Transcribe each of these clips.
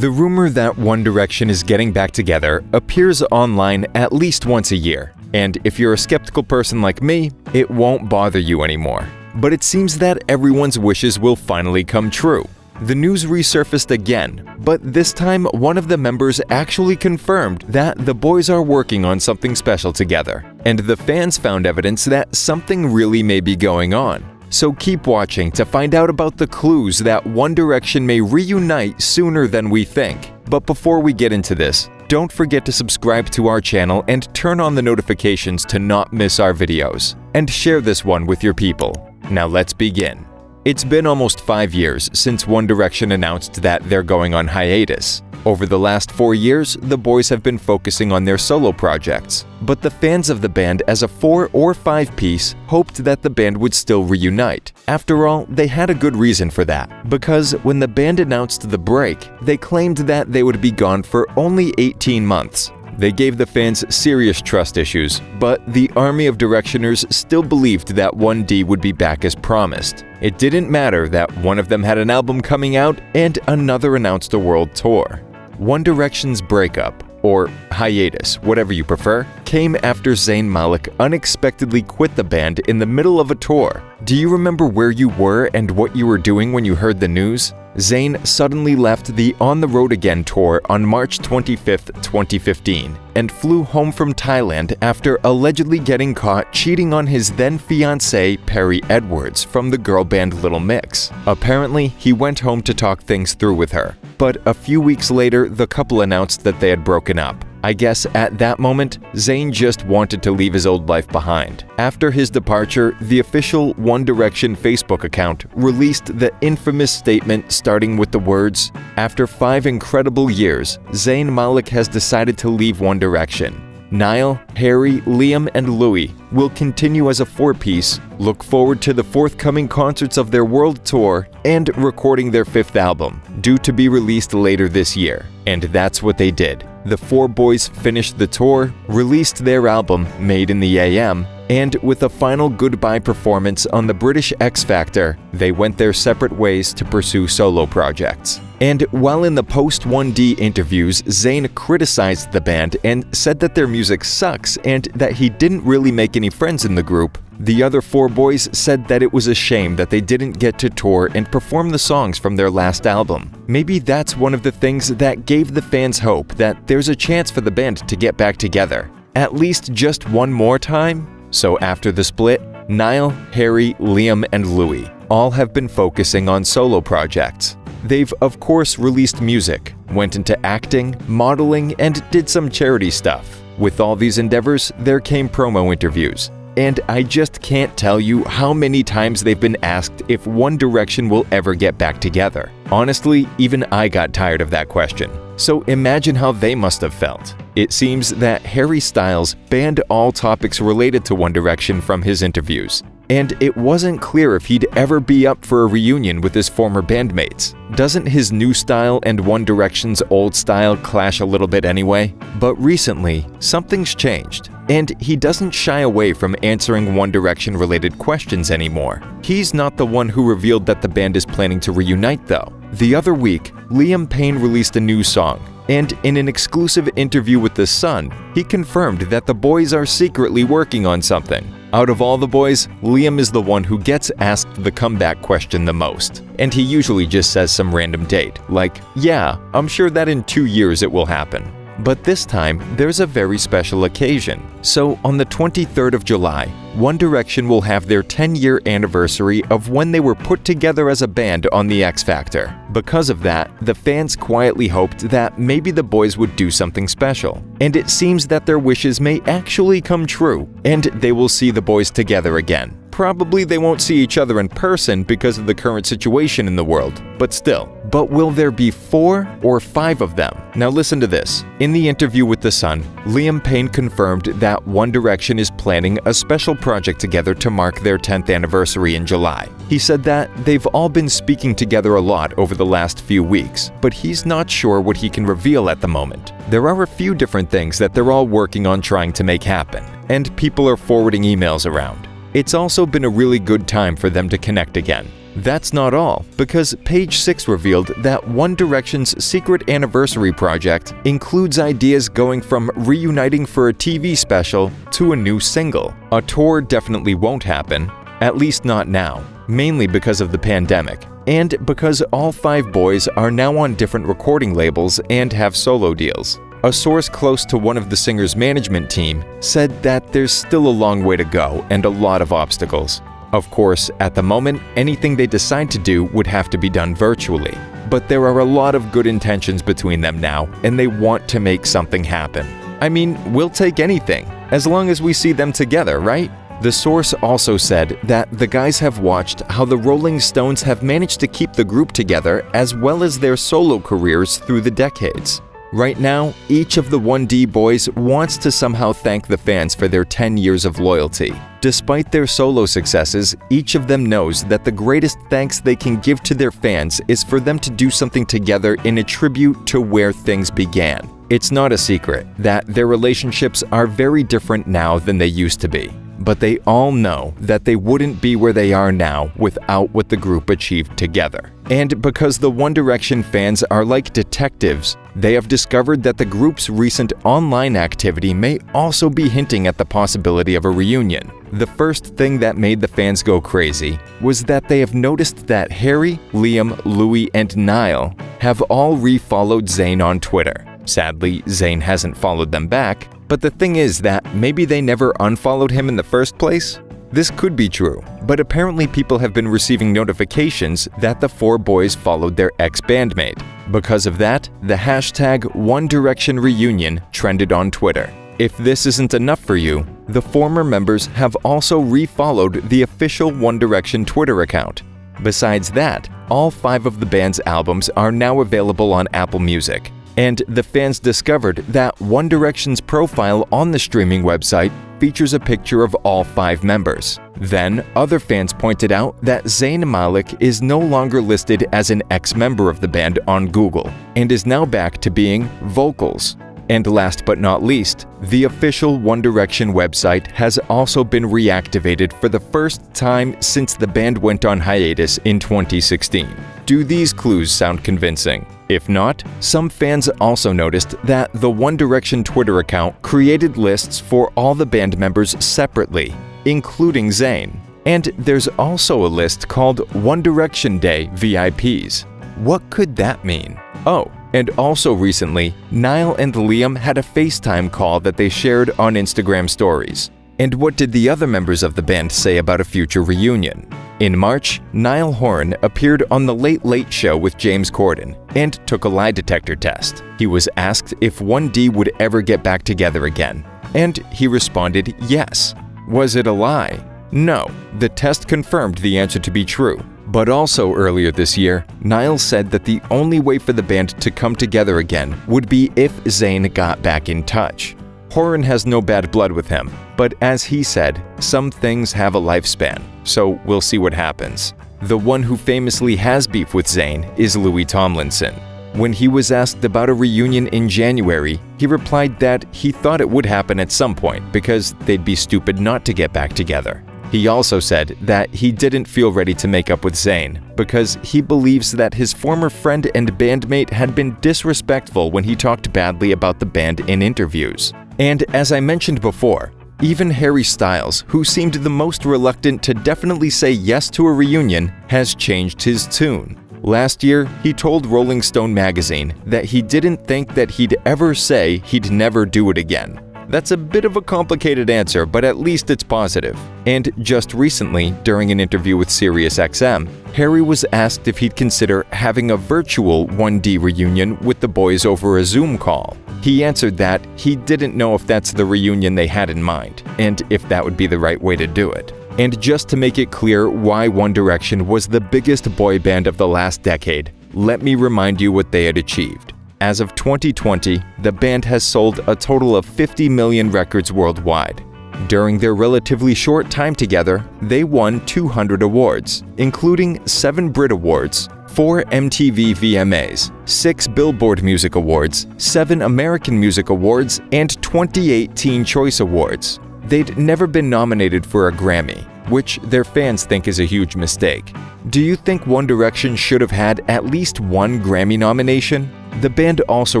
The rumor that One Direction is getting back together appears online at least once a year, and if you're a skeptical person like me, it won't bother you anymore. But it seems that everyone's wishes will finally come true. The news resurfaced again, but this time one of the members actually confirmed that the boys are working on something special together, and the fans found evidence that something really may be going on. So keep watching to find out about the clues that One Direction may reunite sooner than we think. But before we get into this, don't forget to subscribe to our channel and turn on the notifications to not miss our videos. And share this one with your people. Now let's begin. It's been almost 5 years since One Direction announced that they're going on hiatus. Over the last 4 years, the boys have been focusing on their solo projects, but the fans of the band as a 4 or 5 piece hoped that the band would still reunite. After all, they had a good reason for that, because when the band announced the break, they claimed that they would be gone for only 18 months. They gave the fans serious trust issues, but the army of Directioners still believed that 1D would be back as promised. It didn't matter that one of them had an album coming out and another announced a world tour. One Direction's breakup, or hiatus, whatever you prefer, came after Zayn Malik unexpectedly quit the band in the middle of a tour. Do you remember where you were and what you were doing when you heard the news? Zayn suddenly left the On the Road Again tour on March 25, 2015, and flew home from Thailand after allegedly getting caught cheating on his then-fiancée Perry Edwards from the girl band Little Mix. Apparently, he went home to talk things through with her, but a few weeks later, the couple announced that they had broken up. I guess at that moment, Zayn just wanted to leave his old life behind. After his departure, the official One Direction Facebook account released the infamous statement starting with the words, "After 5 incredible years, Zayn Malik has decided to leave One Direction. Niall, Harry, Liam, and Louis will continue as a 4-piece, look forward to the forthcoming concerts of their world tour, and recording their 5th album, due to be released later this year." And that's what they did. The 4 boys finished the tour, released their album, Made in the AM, and with a final goodbye performance on the British X Factor, they went their separate ways to pursue solo projects. And while in the post-1D interviews, Zayn criticized the band and said that their music sucks and that he didn't really make any friends in the group, the other 4 boys said that it was a shame that they didn't get to tour and perform the songs from their last album. Maybe that's one of the things that gave the fans hope that there's a chance for the band to get back together. At least just one more time? So after the split, Niall, Harry, Liam, and Louis all have been focusing on solo projects. They've of course released music, went into acting, modeling, and did some charity stuff. With all these endeavors, there came promo interviews. And I just can't tell you how many times they've been asked if One Direction will ever get back together. Honestly, even I got tired of that question. So imagine how they must have felt. It seems that Harry Styles banned all topics related to One Direction from his interviews, and it wasn't clear if he'd ever be up for a reunion with his former bandmates. Doesn't his new style and One Direction's old style clash a little bit anyway? But recently, something's changed, and he doesn't shy away from answering One Direction-related questions anymore. He's not the one who revealed that the band is planning to reunite, though. The other week, Liam Payne released a new song, and in an exclusive interview with The Sun, he confirmed that the boys are secretly working on something. Out of all the boys, Liam is the one who gets asked the comeback question the most, and he usually just says some random date, like, "Yeah, I'm sure that in 2 years it will happen." But this time, there's a very special occasion. So on the 23rd of July, One Direction will have their 10-year anniversary of when they were put together as a band on the X Factor. Because of that, the fans quietly hoped that maybe the boys would do something special. And it seems that their wishes may actually come true, and they will see the boys together again. Probably they won't see each other in person because of the current situation in the world, but still. But will there be 4 or 5 of them? Now listen to this. In the interview with The Sun, Liam Payne confirmed that One Direction is planning a special project together to mark their 10th anniversary in July. He said that they've all been speaking together a lot over the last few weeks, but he's not sure what he can reveal at the moment. There are a few different things that they're all working on trying to make happen, and people are forwarding emails around. It's also been a really good time for them to connect again. That's not all, because Page 6 revealed that One Direction's secret anniversary project includes ideas going from reuniting for a TV special to a new single. A tour definitely won't happen, at least not now, mainly because of the pandemic, and because all 5 boys are now on different recording labels and have solo deals. A source close to one of the singer's management team said that there's still a long way to go and a lot of obstacles. Of course, at the moment, anything they decide to do would have to be done virtually. But there are a lot of good intentions between them now, and they want to make something happen. I mean, we'll take anything, as long as we see them together, right? The source also said that the guys have watched how the Rolling Stones have managed to keep the group together as well as their solo careers through the decades. Right now, each of the 1D boys wants to somehow thank the fans for their 10 years of loyalty. Despite their solo successes, each of them knows that the greatest thanks they can give to their fans is for them to do something together in a tribute to where things began. It's not a secret that their relationships are very different now than they used to be, but they all know that they wouldn't be where they are now without what the group achieved together. And because the One Direction fans are like detectives, they have discovered that the group's recent online activity may also be hinting at the possibility of a reunion. The first thing that made the fans go crazy was that they have noticed that Harry, Liam, Louis, and Niall have all re-followed Zayn on Twitter. Sadly, Zayn hasn't followed them back, but the thing is that maybe they never unfollowed him in the first place? This could be true, but apparently people have been receiving notifications that the 4 boys followed their ex-bandmate. Because of that, the hashtag One Direction Reunion trended on Twitter. If this isn't enough for you, the former members have also re-followed the official One Direction Twitter account. Besides that, all 5 of the band's albums are now available on Apple Music, and the fans discovered that One Direction's profile on the streaming website features a picture of all 5 members. Then, other fans pointed out that Zayn Malik is no longer listed as an ex-member of the band on Google, and is now back to being vocals. And last but not least, the official One Direction website has also been reactivated for the first time since the band went on hiatus in 2016. Do these clues sound convincing? If not, some fans also noticed that the One Direction Twitter account created lists for all the band members separately, including Zayn. And there's also a list called One Direction Day VIPs. What could that mean? Oh, and also recently, Niall and Liam had a FaceTime call that they shared on Instagram stories. And what did the other members of the band say about a future reunion? In March, Niall Horan appeared on The Late Late Show with James Corden and took a lie detector test. He was asked if 1D would ever get back together again, and he responded yes. Was it a lie? No, the test confirmed the answer to be true. But also earlier this year, Niall said that the only way for the band to come together again would be if Zayn got back in touch. Horan has no bad blood with him, but as he said, some things have a lifespan, so we'll see what happens. The one who famously has beef with Zayn is Louis Tomlinson. When he was asked about a reunion in January, he replied that he thought it would happen at some point because they'd be stupid not to get back together. He also said that he didn't feel ready to make up with Zayn because he believes that his former friend and bandmate had been disrespectful when he talked badly about the band in interviews. And as I mentioned before, even Harry Styles, who seemed the most reluctant to definitely say yes to a reunion, has changed his tune. Last year, he told Rolling Stone magazine that he didn't think that he'd ever say he'd never do it again. That's a bit of a complicated answer, but at least it's positive. And just recently, during an interview with SiriusXM, Harry was asked if he'd consider having a virtual 1D reunion with the boys over a Zoom call. He answered that he didn't know if that's the reunion they had in mind, and if that would be the right way to do it. And just to make it clear why One Direction was the biggest boy band of the last decade, let me remind you what they had achieved. As of 2020, the band has sold a total of 50 million records worldwide. During their relatively short time together, they won 200 awards, including 7 Brit Awards, 4 MTV VMAs, 6 Billboard Music Awards, 7 American Music Awards, and 28 Teen Choice Awards. They'd never been nominated for a Grammy. which their fans think is a huge mistake. Do you think One Direction should have had at least one Grammy nomination? The band also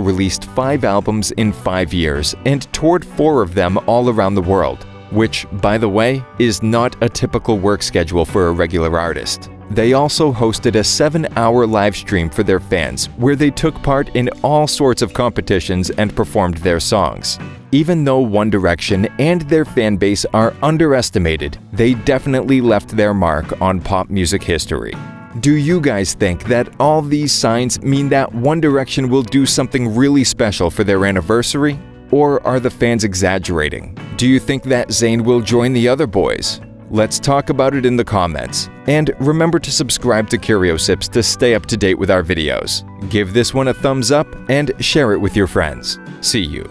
released 5 albums in 5 years and toured 4 of them all around the world, which, by the way, is not a typical work schedule for a regular artist. They also hosted a 7-hour live stream for their fans where they took part in all sorts of competitions and performed their songs. Even though One Direction and their fan base are underestimated, they definitely left their mark on pop music history. Do you guys think that all these signs mean that One Direction will do something really special for their anniversary? Or are the fans exaggerating? Do you think that Zayn will join the other boys? Let's talk about it in the comments. And remember to subscribe to CurioSips to stay up to date with our videos. Give this one a thumbs up and share it with your friends. See you.